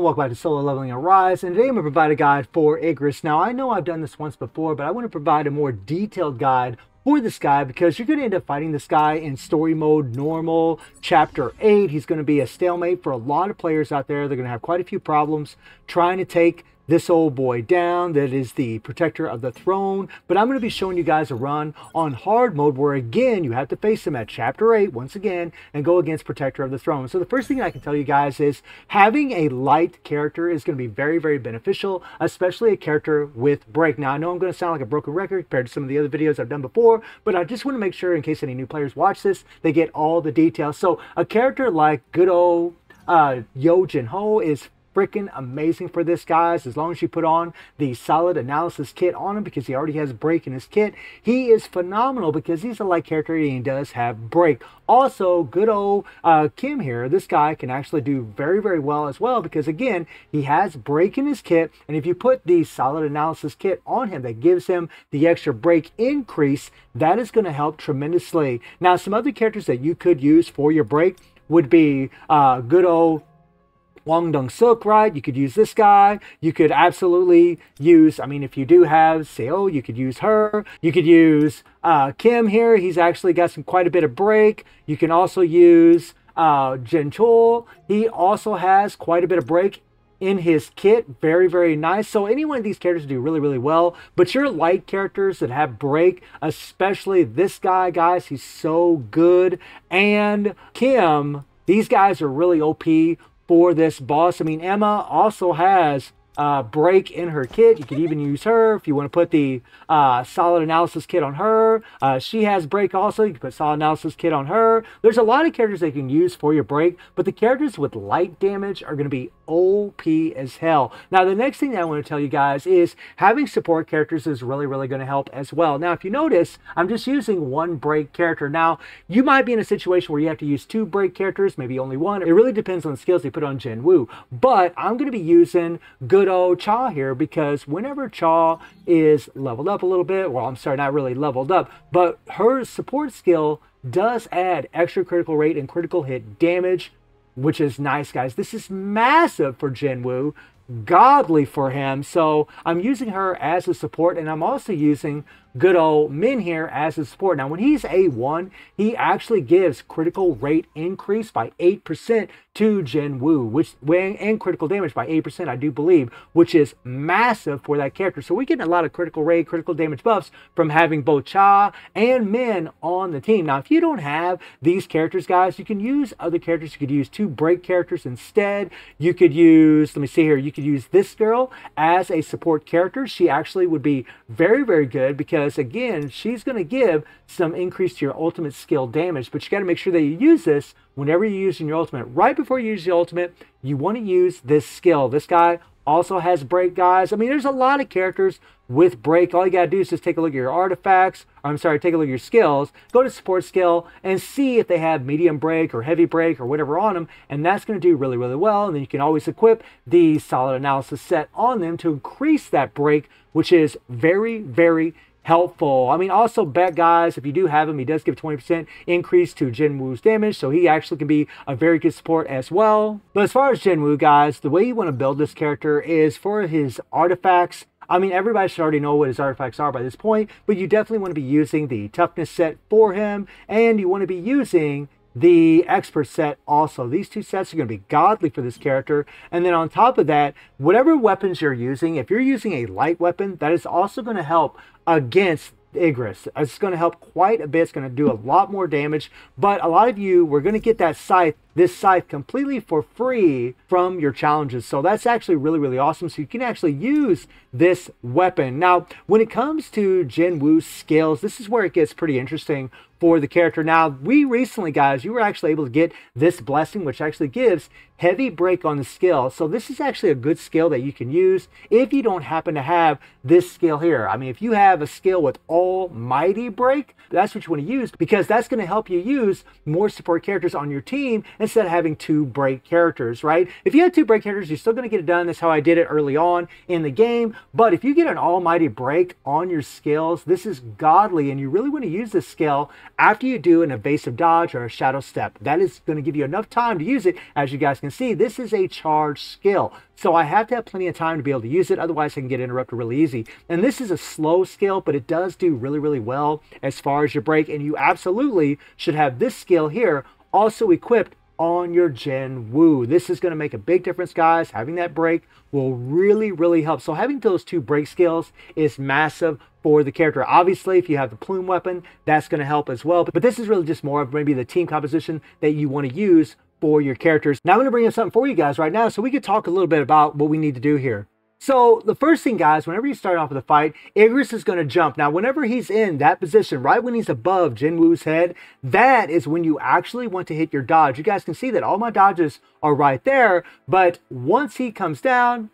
welcome back to Solo Leveling and Rise, and today I'm going to provide a guide for Igris. Now, I know I've done this once before, but I want to provide a more detailed guide for this guy because you're going to end up fighting this guy in story mode normal chapter 8. He's going to be a stalemate for a lot of players out there. They're going to have quite a few problems trying to take this old boy down that is the protector of the throne. But I'm going to be showing you guys a run on hard mode where again you have to face him at chapter 8 once again and go against protector of the throne. So the first thing I can tell you guys is having a light character is going to be very, very beneficial, especially a character with break. Now I know I'm going to sound like a broken record compared to some of the other videos I've done before, but I just want to make sure in case any new players watch this, they get all the details. So a character like good old Yo Jin Ho is freaking amazing for this, guys. As long as you put on the solid analysis kit on him, because he already has break in his kit, he is phenomenal because he's a light character and he does have break. Also, good old Kim here, this guy can actually do very, very well as well because again, he has break in his kit, and if you put the solid analysis kit on him that gives him the extra break increase, that is going to help tremendously. Now, some other characters that you could use for your break would be good old Wang Dong Suk, right? You could use this guy. You could absolutely use, I mean, if you do have Seo, you could use her. You could use Kim here. He's actually got quite a bit of break. You can also use Jin Chul. He also has quite a bit of break in his kit. Very, very nice. So any one of these characters do really, really well. But your light characters that have break, especially this guy, guys, he's so good. And Kim, these guys are really OP for this boss. I mean, Emma also has break in her kit. You could even use her if you want to put the solid analysis kit on her. She has break also. You can put solid analysis kit on her. There's a lot of characters that you can use for your break, but the characters with light damage are going to be OP as hell. Now, the next thing that I want to tell you guys is having support characters is really, really going to help as well. Now, if you notice, I'm just using one break character. Now, you might be in a situation where you have to use two break characters, maybe only one. It really depends on the skills they put on Jin Woo. But I'm going to be using good old Cha here because whenever Cha is leveled up a little bit, well, I'm sorry, not really leveled up, but her support skill does add extra critical rate and critical hit damage, which is nice, guys. This is massive for Jin Woo, godly for him. So I'm using her as a support, and I'm also using good old Min here as a support. Now, when he's A1, he actually gives critical rate increase by 8% to Jin Woo, and critical damage by 8%, I do believe, which is massive for that character. So we're getting a lot of critical rate, critical damage buffs from having both Cha and Min on the team. Now, if you don't have these characters, guys, you can use other characters. You could use two break characters instead. You could use, let me see here, you could use this girl as a support character. She actually would be very, very good because again, she's going to give some increase to your ultimate skill damage, but you got to make sure that you use this whenever you're using your ultimate. Right before you use your ultimate, you want to use this skill. This guy also has break, guys. I mean, there's a lot of characters with break. All you got to do is just take a look at your artifacts, or I'm sorry, take a look at your skills, go to support skill and see if they have medium break or heavy break or whatever on them, and that's going to do really, really well. And then you can always equip the solid analysis set on them to increase that break, which is very, very helpful. I mean, also bet, guys, if you do have him, he does give 20% increase to Jin Woo's damage, so he actually can be a very good support as well. But as far as Jin Woo, guys, the way you want to build this character is for his artifacts. I mean, everybody should already know what his artifacts are by this point, but you definitely want to be using the toughness set for him, and you want to be using the expert set also. These two sets are going to be godly for this character. And then on top of that, whatever weapons you're using, if you're using a light weapon, that is also going to help against Igris. It's going to help quite a bit. It's going to do a lot more damage, but a lot of you were going to get that scythe, this scythe, completely for free from your challenges. So that's actually really, really awesome. So you can actually use this weapon. Now, when it comes to Jin Woo's skills, this is where it gets pretty interesting for the character. Now, we recently, guys, you were actually able to get this blessing, which actually gives heavy break on the skill. So this is actually a good skill that you can use if you don't happen to have this skill here. I mean, if you have a skill with almighty break, that's what you want to use because that's going to help you use more support characters on your team instead of having 2 break characters, right? If you have 2 break characters, you're still going to get it done. That's how I did it early on in the game. But if you get an almighty break on your skills, this is godly, and you really want to use this skill after you do an evasive dodge or a shadow step. That is going to give you enough time to use it. As you guys can see, this is a charged skill, so I have to have plenty of time to be able to use it. Otherwise, I can get interrupted really easy. And this is a slow skill, but it does do really, really well as far as your break. And you absolutely should have this skill here also equipped on your Gen Wu. This is going to make a big difference, guys. Having that break will really, really help. So having those 2 break skills is massive for the character. Obviously, if you have the plume weapon, that's going to help as well. But this is really just more of maybe the team composition that you want to use for your characters. Now I'm going to bring up something for you guys right now so we could talk a little bit about what we need to do here. So the first thing, guys, whenever you start off with a fight, Igris is going to jump. Now, whenever he's in that position, right when he's above Jin Wu's head, that is when you actually want to hit your dodge. You guys can see that all my dodges are right there, but once he comes down,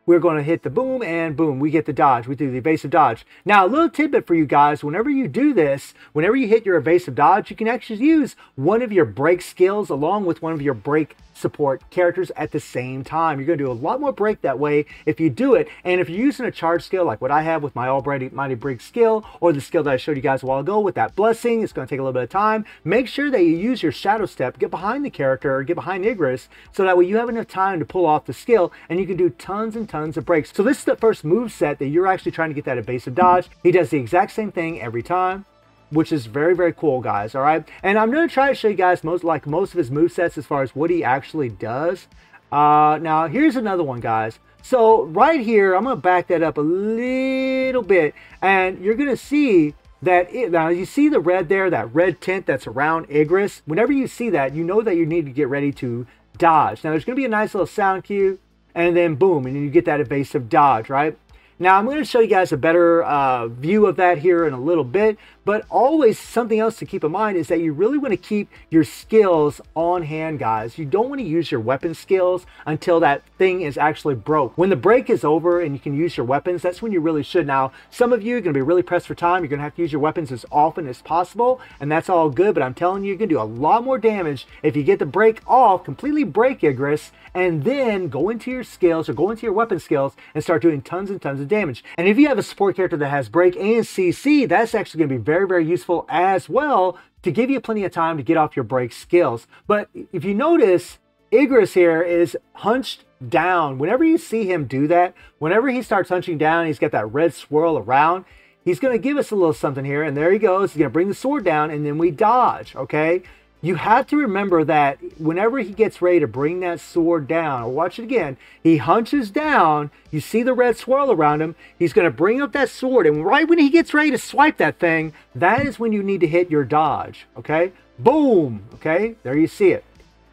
we're going to hit the boom, and boom, we get the dodge. We do the evasive dodge. Now, a little tidbit for you guys, whenever you do this, whenever you hit your evasive dodge, you can actually use one of your break skills along with one of your break support characters at the same time. You're going to do a lot more break that way if you do it. And if you're using a charge skill like what I have with my almighty break skill, or the skill that I showed you guys a while ago with that blessing, it's going to take a little bit of time. Make sure that you use your shadow step, get behind the character, or get behind Igris, so that way you have enough time to pull off the skill and you can do tons and tons of breaks. So this is the first move set that you're actually trying to get that evasive dodge. He does the exact same thing every time, which is very, very cool, guys. All right, and I'm going to try to show you guys most of his move sets as far as what he actually does. Now here's another one, guys. So right here, I'm going to back that up a little bit, and you're going to see that now you see the red there, that red tint that's around Igris. Whenever you see that, you know that you need to get ready to dodge. Now there's going to be a nice little sound cue, and then boom, and then you get that evasive dodge, right? Now, I'm going to show you guys a better view of that here in a little bit, but always something else to keep in mind is that you really want to keep your skills on hand, guys. You don't want to use your weapon skills until that thing is actually broke. When the break is over and you can use your weapons, that's when you really should. Now, some of you are going to be really pressed for time. You're going to have to use your weapons as often as possible, and that's all good, but I'm telling you, you're going to do a lot more damage if you get the break off, completely break Igris, and then go into your skills or go into your weapon skills and start doing tons and tons of damage. And if you have a support character that has break and CC, that's actually going to be very, very useful as well to give you plenty of time to get off your break skills. But if you notice, Igris here is hunched down. Whenever you see him do that, whenever he starts hunching down, he's got that red swirl around, he's going to give us a little something here, and there he goes. He's going to bring the sword down, and then we dodge, okay? You have to remember that whenever he gets ready to bring that sword down, or watch it again, he hunches down, you see the red swirl around him, he's going to bring up that sword, and right when he gets ready to swipe that thing, that is when you need to hit your dodge, okay? Boom, okay? There you see it.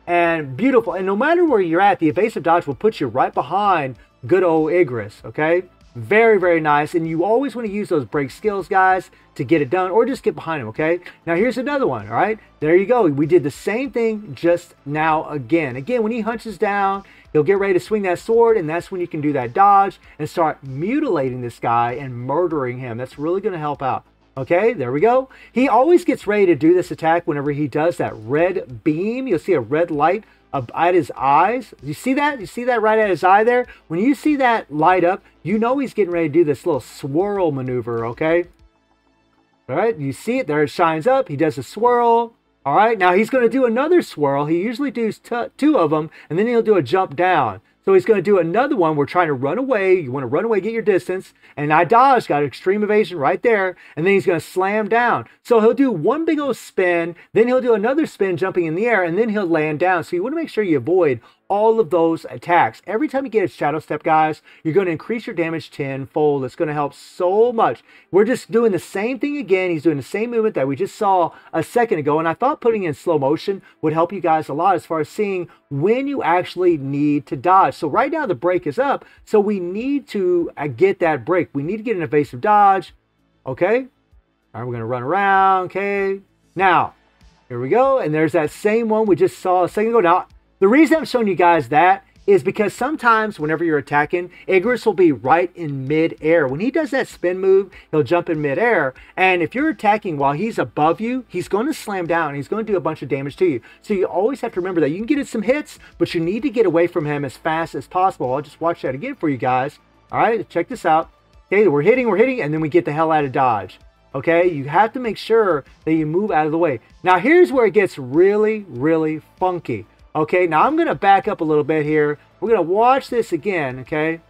And beautiful. And no matter where you're at, the evasive dodge will put you right behind good old Igris, okay? Very, very nice. And you always want to use those break skills, guys, to get it done, or just get behind him, okay? Now here's another one, all right? There you go. We did the same thing just now again. Again, when he hunches down, he'll get ready to swing that sword, and that's when you can do that dodge and start mutilating this guy and murdering him. That's really going to help out. Okay, there we go. He always gets ready to do this attack whenever he does that red beam. You'll see a red light at his eyes. You see that? You see that right at his eye there? When you see that light up, you know he's getting ready to do this little swirl maneuver, okay? All right, you see it? There it shines up. He does a swirl. All right, now he's going to do another swirl. He usually does two of them, and then he'll do a jump down. So he's going to do another one. We're trying to run away. You want to run away, get your distance. And I dodged, got extreme evasion right there. And then he's going to slam down. So he'll do one big old spin. Then he'll do another spin jumping in the air. And then he'll land down. So you want to make sure you avoid all of those attacks. Every time you get a shadow step, guys, you're going to increase your damage tenfold. It's going to help so much. We're just doing the same thing again. He's doing the same movement that we just saw a second ago. And I thought putting it in slow motion would help you guys a lot as far as seeing when you actually need to dodge. So right now the break is up. So we need to get that break. We need to get an evasive dodge. Okay. All right, we're going to run around. Okay. Now, here we go. And there's that same one we just saw a second ago. Now, the reason I'm showing you guys that is because sometimes whenever you're attacking, Igris will be right in mid-air. When he does that spin move, he'll jump in mid-air. And if you're attacking while he's above you, he's going to slam down. He's going to do a bunch of damage to you. So you always have to remember that. You can get in some hits, but you need to get away from him as fast as possible. I'll just watch that again for you guys. All right, check this out. Okay, we're hitting, and then we get the hell out of dodge. Okay, you have to make sure that you move out of the way. Now, here's where it gets really, really funky. Okay, now I'm going to back up a little bit here. We're going to watch this again, okay?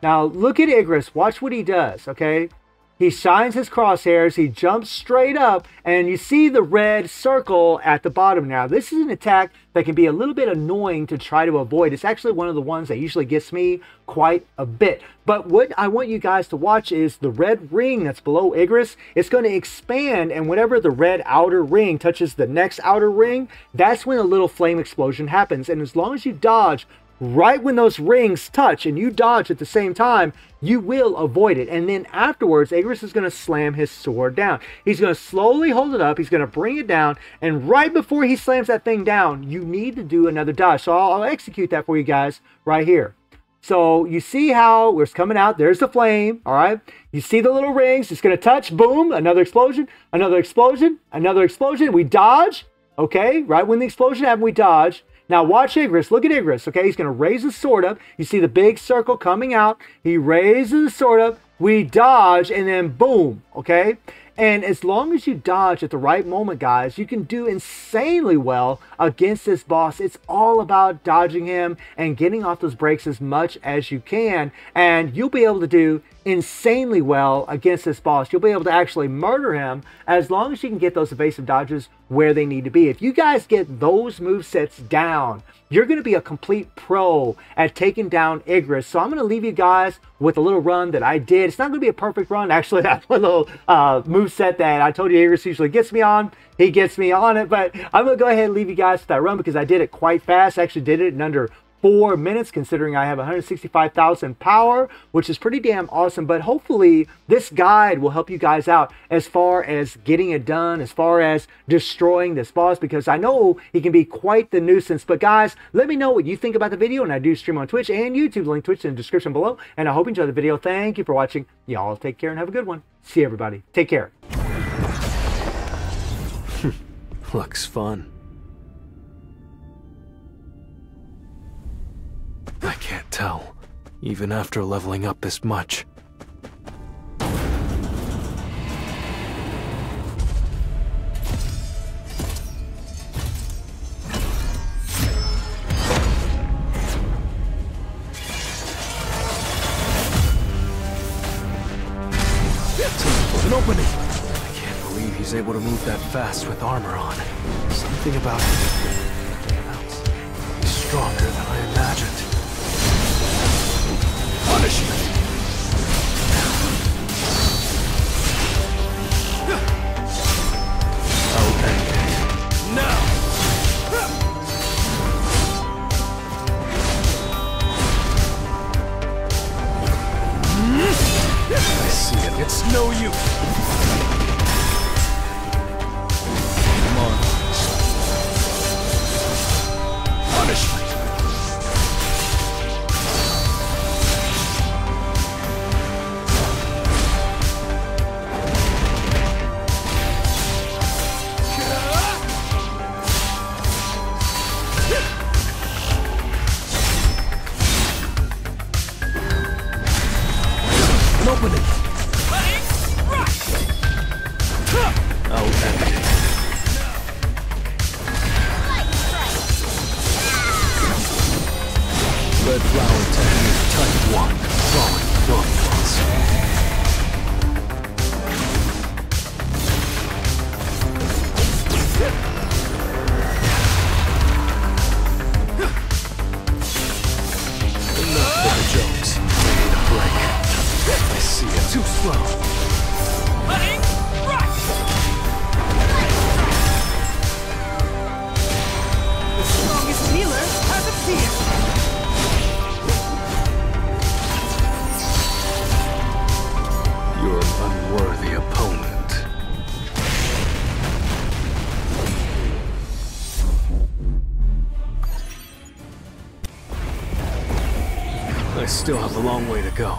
Now, look at Igris. Watch what he does, okay? He shines his crosshairs. He jumps straight up, and you see the red circle at the bottom. Now, this is an attack that can be a little bit annoying to try to avoid. It's actually one of the ones that usually gets me quite a bit. But what I want you guys to watch is the red ring that's below Igris. It's going to expand, and whenever the red outer ring touches the next outer ring, that's when a little flame explosion happens. And as long as you dodge right when those rings touch and you dodge at the same time, you will avoid it. And then afterwards, Igris is going to slam his sword down. He's going to slowly hold it up. He's going to bring it down. And right before he slams that thing down, you need to do another dodge. So I'll execute that for you guys right here. So you see how it's coming out. There's the flame. All right. You see the little rings. It's going to touch. Boom. Another explosion. Another explosion. Another explosion. We dodge. Okay. Right when the explosion happened, we dodge. Now watch Igris. Look at Igris. Okay, he's going to raise his sword up. You see the big circle coming out. He raises the sword up. We dodge, and then boom. Okay, and as long as you dodge at the right moment, guys, you can do insanely well against this boss. It's all about dodging him and getting off those breaks as much as you can, and you'll be able to do insanely well against this boss. You'll be able to actually murder him as long as you can get those evasive dodges where they need to be. If you guys get those movesets down, you're going to be a complete pro at taking down Igris. So I'm going to leave you guys with a little run that I did. It's not going to be a perfect run. Actually, that's one little moveset that I told you Igris usually gets me on. He gets me on it, but I'm going to go ahead and leave you guys with that run because I did it quite fast. I actually did it in under 4 minutes, considering I have 165,000 power, which is pretty damn awesome. But hopefully this guide will help you guys out as far as getting it done, as far as destroying this boss, because I know he can be quite the nuisance. But guys, let me know what you think about the video, and I do stream on Twitch and YouTube. Link Twitch in the description below, and I hope you enjoyed the video. Thank you for watching. Y'all take care and have a good one. See you, everybody. Take care. Looks fun. I can't tell, even after leveling up this much. An opening! I can't believe he's able to move that fast with armor on. Something about him. He's stronger than I imagined. Punishment! I'll end it. Now! I see it. It's no use. Come on. Punishment! Opening. I'll end it. Red flower technique type 1. Falling northwards. Enough of the jokes. I need a break. I see it. Too slow. Letting right. The strongest healer has appeared. You're an unworthy opponent. I still have a long way to go.